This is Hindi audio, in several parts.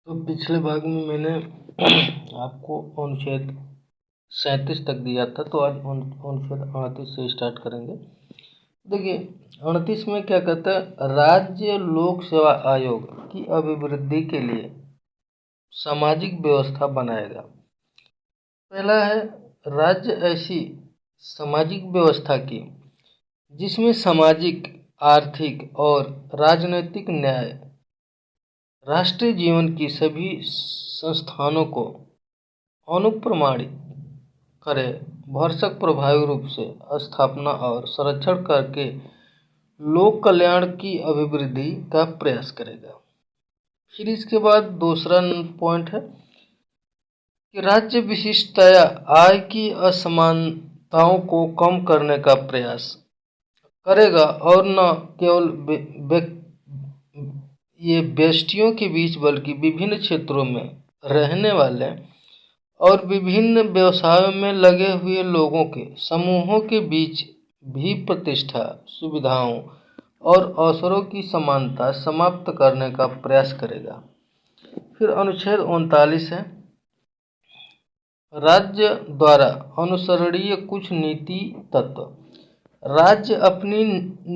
तो पिछले भाग में मैंने आपको अनुच्छेद 37 तक दिया था। तो आज अनुच्छेद 38 से स्टार्ट करेंगे। देखिए, 38 में क्या कहता है, राज्य लोक सेवा आयोग की अभिवृद्धि के लिए सामाजिक व्यवस्था बनाएगा। पहला है, राज्य ऐसी सामाजिक व्यवस्था की जिसमें सामाजिक, आर्थिक और राजनीतिक न्याय राष्ट्रीय जीवन की सभी संस्थानों को अनुप्रमाणित करे, भरसक प्रभावी रूप से स्थापना और संरक्षण करके लोक कल्याण की अभिवृद्धि का प्रयास करेगा। फिर इसके बाद दूसरा पॉइंट है कि राज्य विशिष्टतया आय की असमानताओं को कम करने का प्रयास करेगा और न केवल ये व्यष्टियों के बीच बल्कि विभिन्न क्षेत्रों में रहने वाले और विभिन्न व्यवसायों में लगे हुए लोगों के समूहों के बीच भी प्रतिष्ठा, सुविधाओं और अवसरों की समानता समाप्त करने का प्रयास करेगा। फिर अनुच्छेद 39 है, राज्य द्वारा अनुसरणीय कुछ नीति तत्व। राज्य अपनी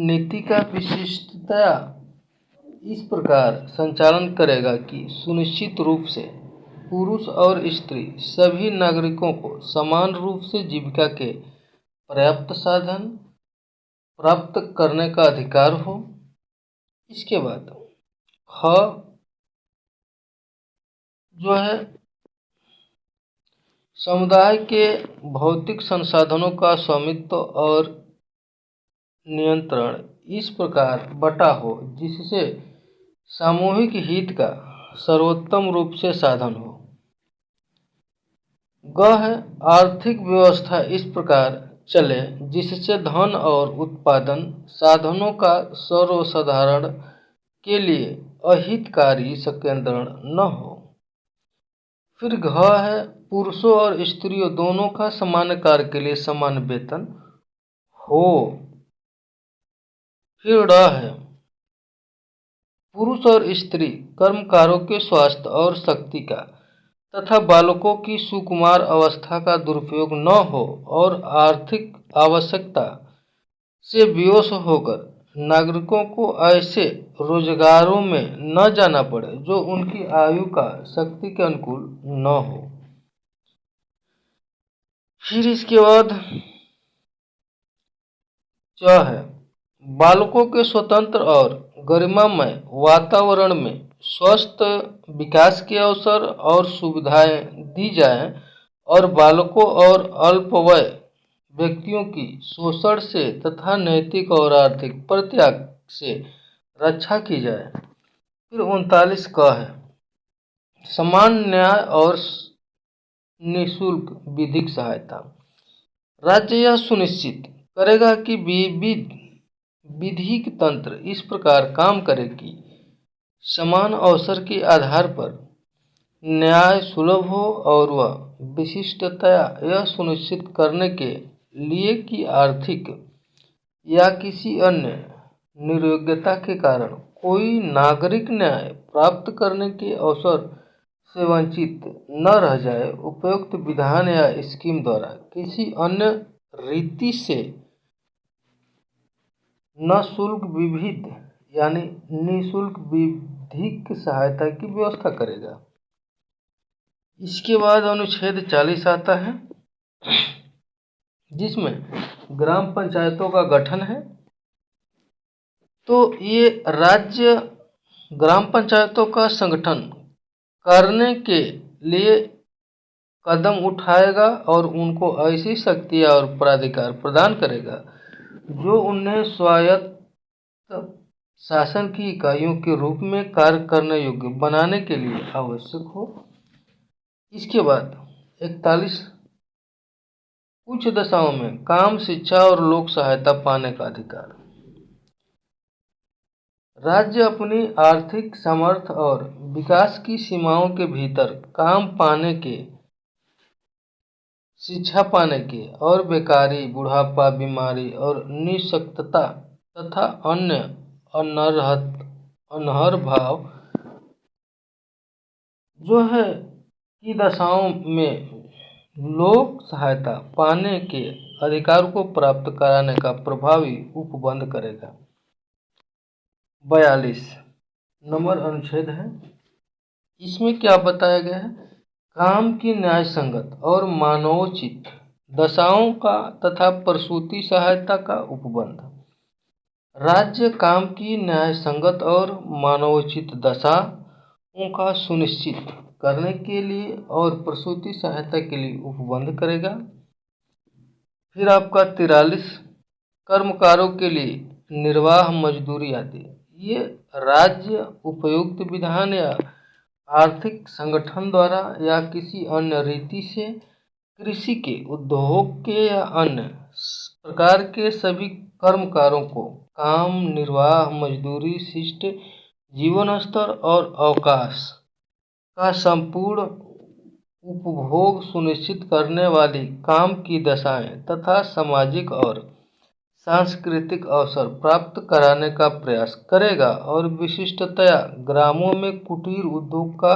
नीति का विशिष्टतया इस प्रकार संचालन करेगा कि सुनिश्चित रूप से पुरुष और स्त्री सभी नागरिकों को समान रूप से जीविका के पर्याप्त साधन प्राप्त करने का अधिकार हो। इसके बाद ख जो है, समुदाय के भौतिक संसाधनों का स्वामित्व और नियंत्रण इस प्रकार बटा हो जिससे सामूहिक हित का सर्वोत्तम रूप से साधन हो। ग है, आर्थिक व्यवस्था इस प्रकार चले जिससे धन और उत्पादन साधनों का सर्वसाधारण के लिए अहितकारी संकेंद्रण न हो। फिर घ है, पुरुषों और स्त्रियों दोनों का समान कार्य के लिए समान वेतन हो। फिर ड है, पुरुष और स्त्री कर्मकारों के स्वास्थ्य और शक्ति का तथा बालकों की सुकुमार अवस्था का दुरुपयोग न हो और आर्थिक आवश्यकता से विवश होकर नागरिकों को ऐसे रोजगारों में न जाना पड़े जो उनकी आयु का शक्ति के अनुकूल न हो। फिर इसके बाद च है, बालकों के स्वतंत्र और गरिमामय वातावरण में स्वस्थ विकास के अवसर और सुविधाएं दी जाएं और बालकों और अल्पवय व्यक्तियों की शोषण से तथा नैतिक और आर्थिक परित्याग से रक्षा की जाए। फिर 39 का है, समान न्याय और निःशुल्क विधिक सहायता। राज्य यह सुनिश्चित करेगा कि विधिक तंत्र इस प्रकार काम करे कि समान अवसर के आधार पर न्याय सुलभ हो और वह विशिष्टतया यह सुनिश्चित करने के लिए कि आर्थिक या किसी अन्य निर्योग्यता के कारण कोई नागरिक न्याय प्राप्त करने के अवसर से वंचित न रह जाए, उपयुक्त विधान या स्कीम द्वारा किसी अन्य रीति से न शुल्क विविध यानी निःशुल्क विधिक सहायता की व्यवस्था करेगा। इसके बाद अनुच्छेद 40 आता है जिसमें ग्राम पंचायतों का गठन है। तो ये राज्य ग्राम पंचायतों का संगठन करने के लिए कदम उठाएगा और उनको ऐसी शक्तियाँ और प्राधिकार प्रदान करेगा जो उन्हें स्वायत्त शासन की इकाइयों के रूप में कार्य करने योग्य बनाने के लिए आवश्यक हो। इसके बाद 41, कुछ दशाओं में काम, शिक्षा और लोक सहायता पाने का अधिकार। राज्य अपनी आर्थिक सामर्थ्य और विकास की सीमाओं के भीतर काम पाने के, शिक्षा पाने के और बेकारी, बुढ़ापा, बीमारी और निःशक्तता तथा अन्य अनर्हत भाव जो है की दशाओं में लोक सहायता पाने के अधिकार को प्राप्त कराने का प्रभावी उपबंध करेगा। 42 नंबर अनुच्छेद है। इसमें क्या बताया गया है? काम की न्याय संगत और मानवोचित दशाओं का तथा प्रसूति सहायता का उपबंध। राज्य काम की न्याय संगत और मानवोचित दशाओं का सुनिश्चित करने के लिए और प्रसूति सहायता के लिए उपबंध करेगा। फिर आपका 43 कर्मकारों के लिए निर्वाह मजदूरी आदि। ये राज्य उपयुक्त विधान या आर्थिक संगठन द्वारा या किसी अन्य रीति से कृषि के, उद्योग के या अन्य प्रकार के सभी कर्मकारों को काम, निर्वाह, मजदूरी, शिष्ट जीवन स्तर और अवकाश का संपूर्ण उपभोग सुनिश्चित करने वाली काम की दशाएं तथा सामाजिक और सांस्कृतिक अवसर प्राप्त कराने का प्रयास करेगा और विशिष्टतया ग्रामों में कुटीर उद्योग का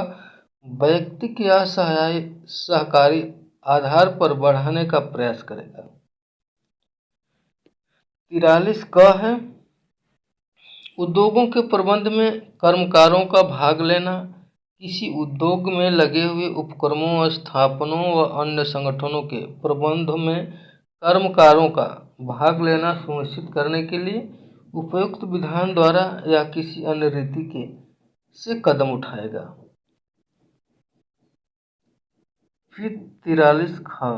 वैयक्तिक या सहकारी आधार पर बढ़ाने का प्रयास करेगा। 43 क है उद्योगों के प्रबंध में कर्मकारों का भाग लेना, किसी उद्योग में लगे हुए उपक्रमों, स्थापनों व अन्य संगठनों के प्रबंध में कर्मकारों का भाग लेना सुनिश्चित करने के लिए उपयुक्त विधान द्वारा या किसी अन्य रीति के से कदम उठाएगा। फिर 43 ख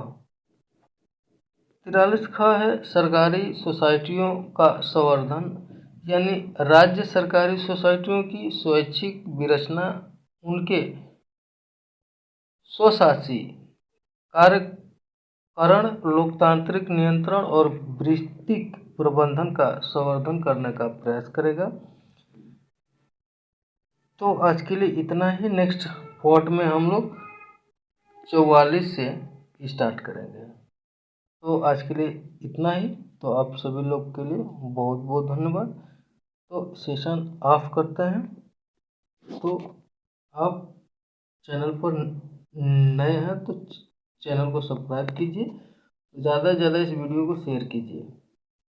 43 ख है सरकारी सोसाइटियों का संवर्धन, यानी राज्य सरकारी सोसाइटियों की स्वैच्छिक विरचना, उनके स्वशासी कार्यकरण, लोकतांत्रिक नियंत्रण और वैयक्तिक प्रबंधन का संवर्धन करने का प्रयास करेगा। तो आज के लिए इतना ही। नेक्स्ट पार्ट में हम लोग 44 से स्टार्ट करेंगे। तो आज के लिए इतना ही। तो आप सभी लोग के लिए बहुत बहुत धन्यवाद। तो सेशन ऑफ करते हैं। तो आप चैनल पर नए हैं तो चैनल को सब्सक्राइब कीजिए, ज़्यादा से ज़्यादा इस वीडियो को शेयर कीजिए।